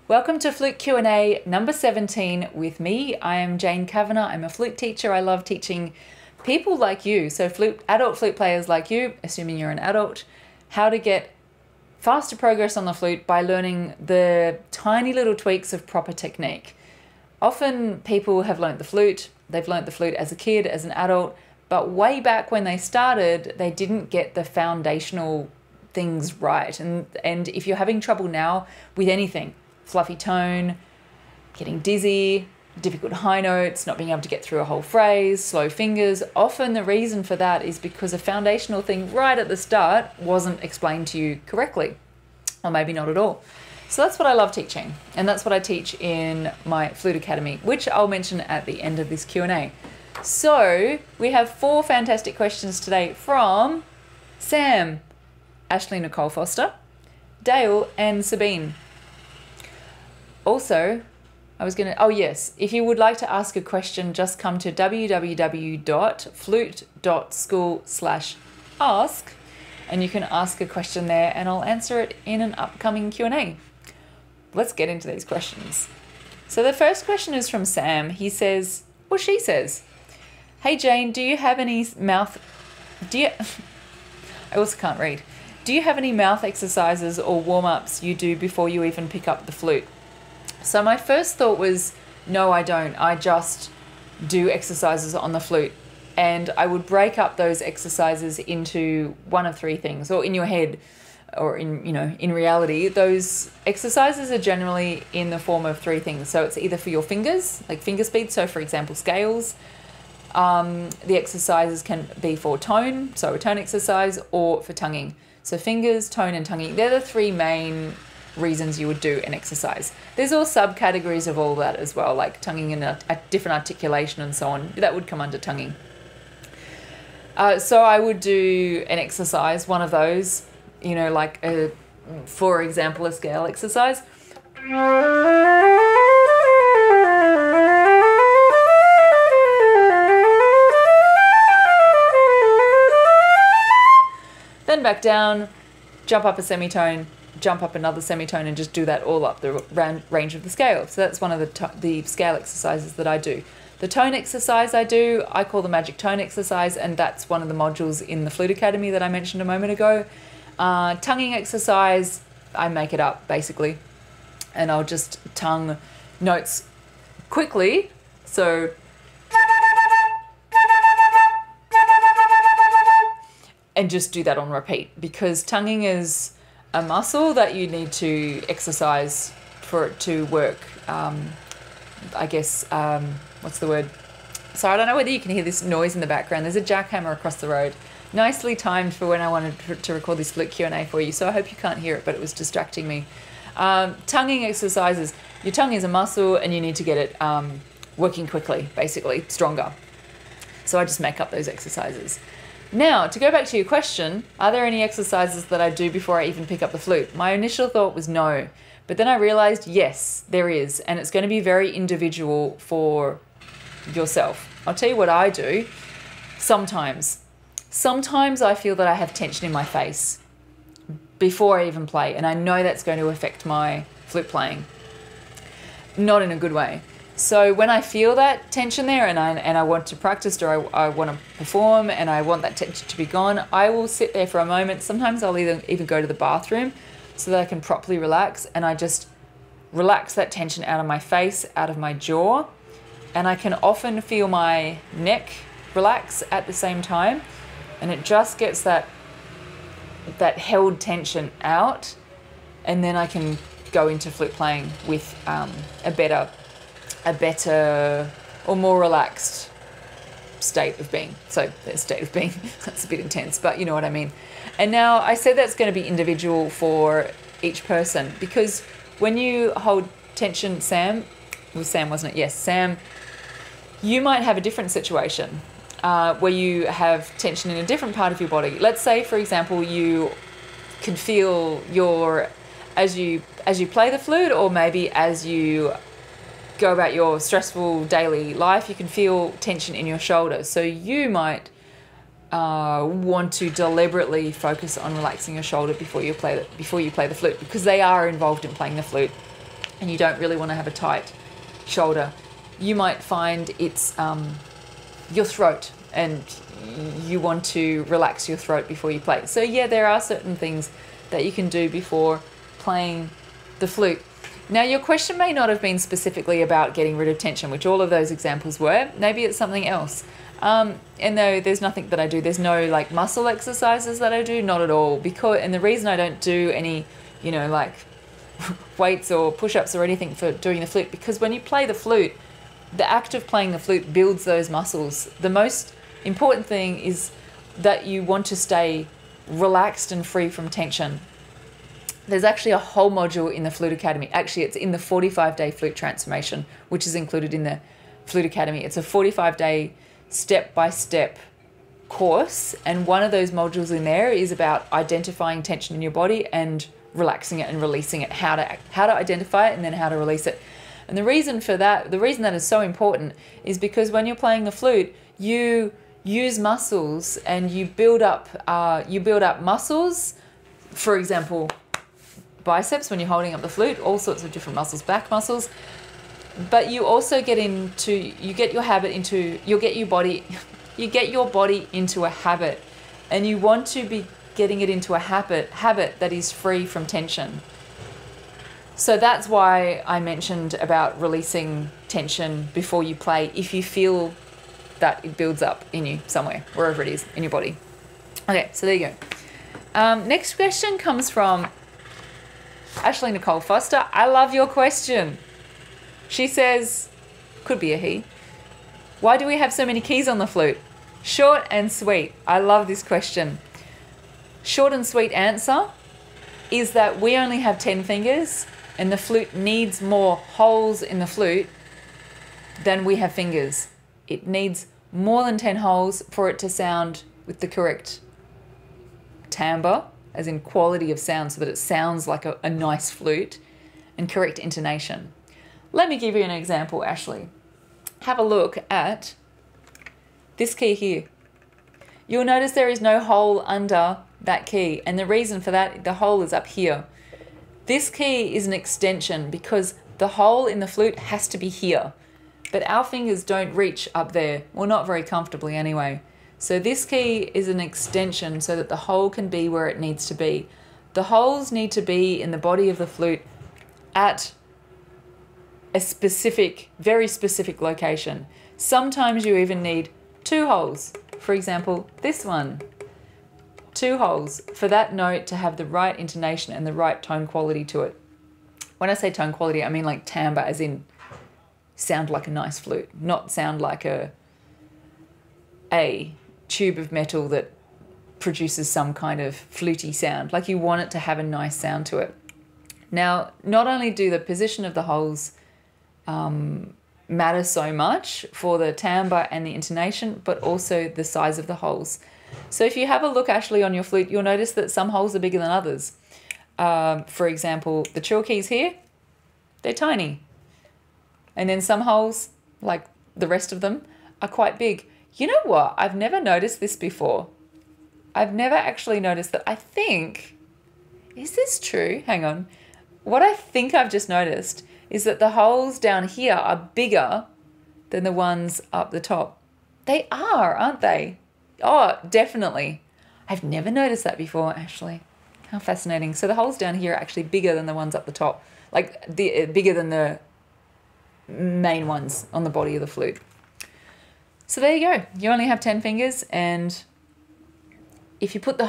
Welcome to Flute Q&A number 17 with me. I am Jane Kavanagh. I'm a flute teacher. I love teaching people like you, so adult flute players like you, assuming you're an adult, how to get faster progress on the flute by learning the tiny little tweaks of proper technique. Often people have learnt the flute, they've learnt the flute as a kid, as an adult, but way back when they started, they didn't get the foundational things right. And if you're having trouble now with anything, fluffy tone, getting dizzy, difficult high notes, not being able to get through a whole phrase, slow fingers, often the reason for that is because a foundational thing right at the start wasn't explained to you correctly, or maybe not at all. So that's what I love teaching, and that's what I teach in my Flute Academy, which I'll mention at the end of this Q&A. So we have 4 fantastic questions today from Sam, Ashley Nicole Foster, Dale, and Sabine. Also, if you would like to ask a question, just come to www.flute.school/ask and you can ask a question there and I'll answer it in an upcoming Q&A. Let's get into these questions. So the first question is from Sam. She says, "Hey Jane, do you have any mouth exercises or warm-ups you do before you even pick up the flute?" So my first thought was, no, I don't. I just do exercises on the flute, and I would break up those exercises into one of 3 things, or in your head, or in reality, those exercises are generally in the form of 3 things. So it's either for your fingers, like finger speed. So for example, scales. The exercises can be for tone, so a tone exercise, or for tonguing. So fingers, tone, and tonguing. They're the 3 main reasons you would do an exercise. There's all subcategories of all that as well, like tonguing and a different articulation and so on. That would come under tonguing. So I would do an exercise, one of those, for example, a scale exercise. Then back down, jump up a semitone, jump up another semitone, and just do that all up the range of the scale. So that's one of the scale exercises that I do. The tone exercise I call the magic tone exercise, and that's one of the modules in the Flute Academy that I mentioned a moment ago. Tonguing exercise, I make it up basically, and I'll just tongue notes quickly. So and just do that on repeat, because tonguing is a muscle that you need to exercise for it to work. What's the word? So I don't know whether you can hear this noise in the background. There's a jackhammer across the road. Nicely timed for when I wanted to record this Flute Q&A for you, so I hope you can't hear it, but it was distracting me. Tonguing exercises. Your tongue is a muscle and you need to get it working quickly, basically, stronger. So I just make up those exercises. Now, to go back to your question, are there any exercises that I do before I even pick up the flute? My initial thought was no, but then I realized yes, there is, and it's going to be very individual for yourself. I'll tell you what I do. Sometimes I feel that I have tension in my face before I even play, and I know that's going to affect my flute playing, not in a good way. So when I feel that tension there and I want to practice, or I want to perform and I want that tension to be gone, I will sit there for a moment. Sometimes I'll even go to the bathroom so that I can properly relax, and I just relax that tension out of my face, out of my jaw, and I can often feel my neck relax at the same time, and it just gets that held tension out, and then I can go into flute playing with a better or more relaxed state of being. So the state of being, that's a bit intense, but you know what I mean. And now I said that's going to be individual for each person, because when you hold tension, Sam, it was Sam, wasn't it? Yes, Sam, you might have a different situation where you have tension in a different part of your body. Let's say, for example, you can feel as you play the flute, or maybe as you go about your stressful daily life, you can feel tension in your shoulders. So you might want to deliberately focus on relaxing your shoulder before you play the flute, because they are involved in playing the flute. and you don't really want to have a tight shoulder, you might find it's your throat, and you want to relax your throat before you play. So yeah, there are certain things that you can do before playing the flute. Now, your question may not have been specifically about getting rid of tension, which all of those examples were. Maybe it's something else. And though there's nothing that I do, there's no like muscle exercises that I do, not at all. And the reason I don't do any, you know, like weights or push-ups or anything for doing the flute, because when you play the flute, the act of playing the flute builds those muscles. The most important thing is that you want to stay relaxed and free from tension. There's actually a whole module in the Flute Academy. Actually, it's in the 45-day flute transformation, which is included in the Flute Academy. It's a 45-day step-by-step course, and one of those modules in there is about identifying tension in your body and relaxing it and releasing it, how to identify it and then how to release it. And the reason that is so important is because when you're playing the flute, you use muscles and you build up muscles. For example, biceps when you're holding up the flute, all sorts of different muscles, back muscles. But you also get your body into a habit, and you want to be getting it into a habit that is free from tension. So that's why I mentioned about releasing tension before you play, if you feel that it builds up in you somewhere, wherever it is in your body. Okay, so there you go. Next question comes from Ashley Nicole Foster. I love your question. She says, could be a he, why do we have so many keys on the flute? Short and sweet. I love this question. Short and sweet answer is that we only have 10 fingers, and the flute needs more holes in the flute than we have fingers. It needs more than 10 holes for it to sound with the correct timbre, as in quality of sound, so that it sounds like a nice flute, and correct intonation. Let me give you an example, Ashley. Have a look at this key here. You'll notice there is no hole under that key, and the reason for that, the hole is up here. This key is an extension because the hole in the flute has to be here, but our fingers don't reach up there, well, not very comfortably anyway. So this key is an extension so that the hole can be where it needs to be. The holes need to be in the body of the flute at a specific, very specific location. Sometimes you even need 2 holes. For example, this one. 2 holes for that note to have the right intonation and the right tone quality to it. When I say tone quality, I mean like timbre, as in sound like a nice flute, not sound like a tube of metal that produces some kind of fluty sound. Like, you want it to have a nice sound to it. Now, not only do the position of the holes matter so much for the timbre and the intonation, but also the size of the holes. So if you have a look, Ashley, on your flute, you'll notice that some holes are bigger than others. For example, the trill keys here, they're tiny. And then some holes, like the rest of them, are quite big. You know what? I've never noticed this before. I've never actually noticed that. I think, is this true? Hang on. What I think I've just noticed is that the holes down here are bigger than the ones up the top. They are, aren't they? Oh, definitely. I've never noticed that before, Ashley. How fascinating. So the holes down here are actually bigger than the ones up the top. Like, bigger than the main ones on the body of the flute. So there you go. You only have 10 fingers, and if you drilled the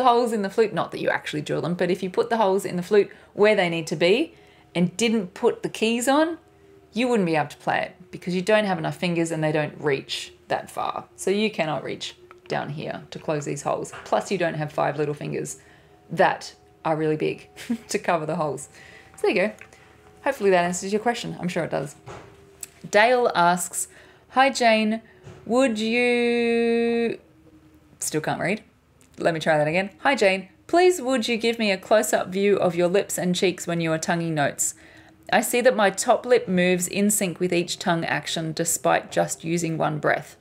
holes in the flute, not that you actually drill them, but if you put the holes in the flute where they need to be and didn't put the keys on, you wouldn't be able to play it because you don't have enough fingers and they don't reach that far. So you cannot reach down here to close these holes. Plus you don't have 5 little fingers that are really big to cover the holes. So there you go. Hopefully that answers your question. I'm sure it does. Dale asks, hi Jane, would you... Still can't read. Let me try that again. Hi Jane, please would you give me a close-up view of your lips and cheeks when you are tonguing notes? I see that my top lip moves in sync with each tongue action despite just using one breath.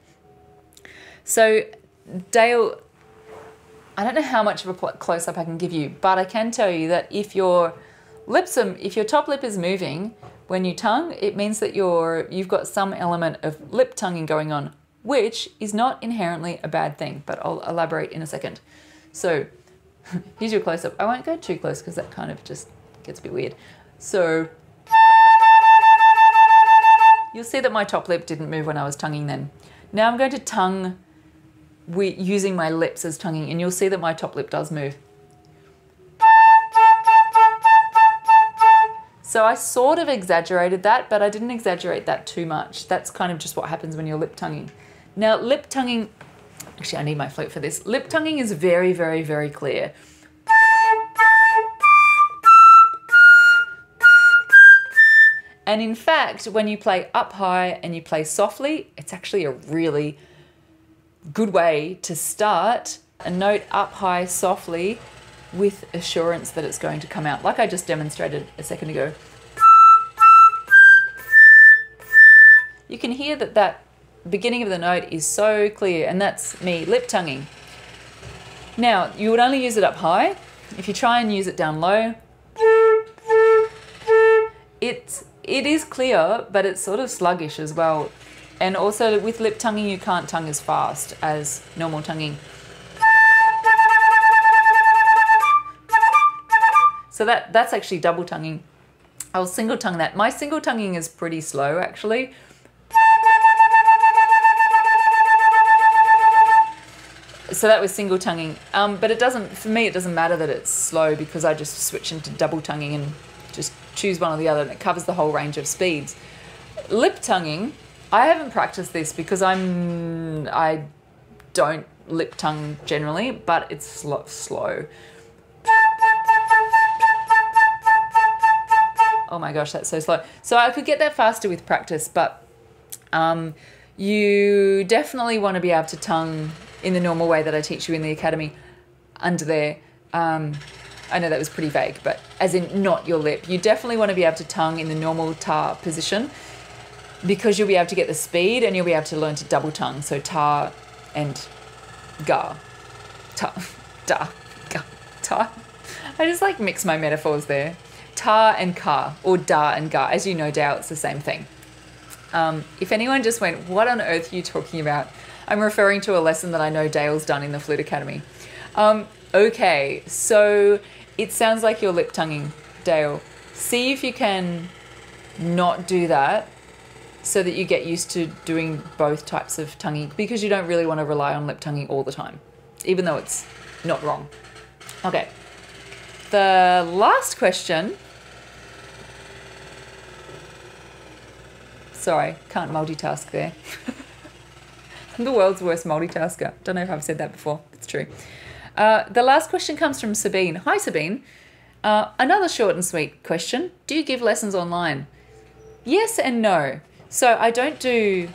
So Dale, I don't know how much of a close-up I can give you, but I can tell you that if your Lips are, if your top lip is moving when you tongue, it means that you've got some element of lip tonguing going on, which is not inherently a bad thing, but I'll elaborate in a second. So here's your close-up. I won't go too close because that kind of just gets a bit weird. So you'll see that my top lip didn't move when I was tonguing then. Now I'm going to tongue using my lips as tonguing, and you'll see that my top lip does move. So I sort of exaggerated that, but I didn't exaggerate that too much. That's kind of just what happens when you're lip tonguing. Now, lip tonguing, actually I need my flute for this. Lip tonguing is very, very, very clear. And in fact, when you play up high and you play softly, it's actually a really good way to start a note up high softly with assurance that it's going to come out, like I just demonstrated a second ago. You can hear that that beginning of the note is so clear, and that's me lip tonguing. Now, you would only use it up high. If you try and use it down low, it is clear, but it's sort of sluggish as well. And also with lip tonguing, you can't tongue as fast as normal tonguing. So that's actually double tonguing. I'll single tongue that. My single tonguing is pretty slow actually. So that was single tonguing. But it doesn't, for me, it doesn't matter that it's slow because I just switch into double tonguing and just choose one or the other, and it covers the whole range of speeds. Lip tonguing, I haven't practiced this because I don't lip tongue generally, but it's slow. Oh my gosh, that's so slow. So I could get that faster with practice, but you definitely want to be able to tongue in the normal way that I teach you in the academy under there. I know that was pretty vague, but as in not your lip. You definitely want to be able to tongue in the normal ta position because you'll be able to get the speed and you'll be able to learn to double tongue. So ta and ga, ta, da, ga, ta. I just like mix my metaphors there. Ta and ka, or da and ga. As you know, Dale, it's the same thing. If anyone just went, what on earth are you talking about? I'm referring to a lesson that I know Dale's done in the Flute Academy. Okay, so it sounds like you're lip tonguing, Dale. See if you can not do that so that you get used to doing both types of tonguing, because you don't really want to rely on lip tonguing all the time, even though it's not wrong. Okay, the last question. Sorry, can't multitask there. I'm the world's worst multitasker. Don't know if I've said that before. It's true. The last question comes from Sabine. Hi, Sabine. Another short and sweet question. Do you give lessons online? Yes and no. So I don't do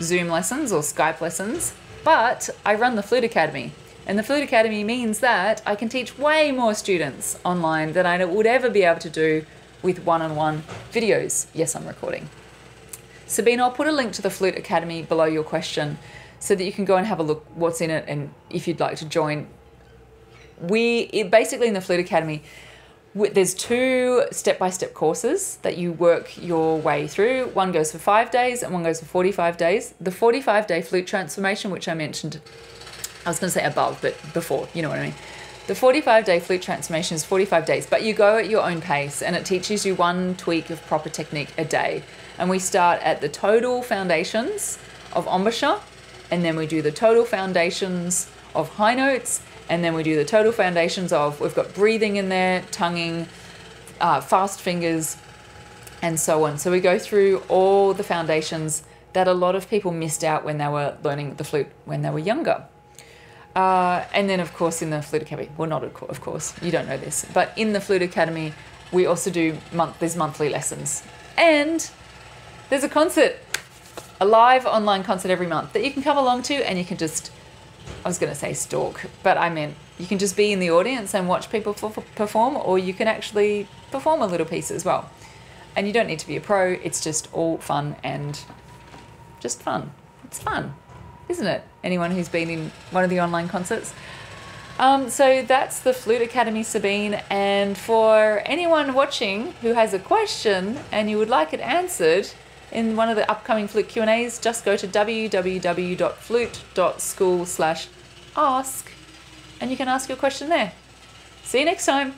Zoom lessons or Skype lessons, but I run the Flute Academy. And the Flute Academy means that I can teach way more students online than I would ever be able to do with one-on-one videos. Yes, I'm recording. Sabine, I'll put a link to the Flute Academy below your question so that you can go and have a look what's in it, and if you'd like to join. Basically in the Flute Academy, there's 2 step-by-step courses that you work your way through. One goes for 5 days and one goes for 45 days. The 45-day flute transformation, which I mentioned, I was going to say above, but before, you know what I mean. The 45-day flute transformation is 45 days, but you go at your own pace, and it teaches you 1 tweak of proper technique a day. And we start at the total foundations of embouchure, and then we do the total foundations of high notes, and then we do the total foundations of, we've got breathing in there, tonguing, fast fingers, and so on. So we go through all the foundations that a lot of people missed out when they were learning the flute when they were younger. And then, of course, in the Flute Academy, well, not of course, you don't know this, but in the Flute Academy, we also do there's monthly lessons. And there's a concert, a live online concert every month that you can come along to, and you can just, I was going to say stalk, but I meant you can just be in the audience and watch people perform, or you can actually perform a little piece as well. And you don't need to be a pro, it's just all fun and just fun. It's fun, isn't it? Anyone who's been in one of the online concerts. So that's the Flute Academy, Sabine. And for anyone watching who has a question and you would like it answered in one of the upcoming Flute Q&As, just go to www.flute.school/ask and you can ask your question there. See you next time.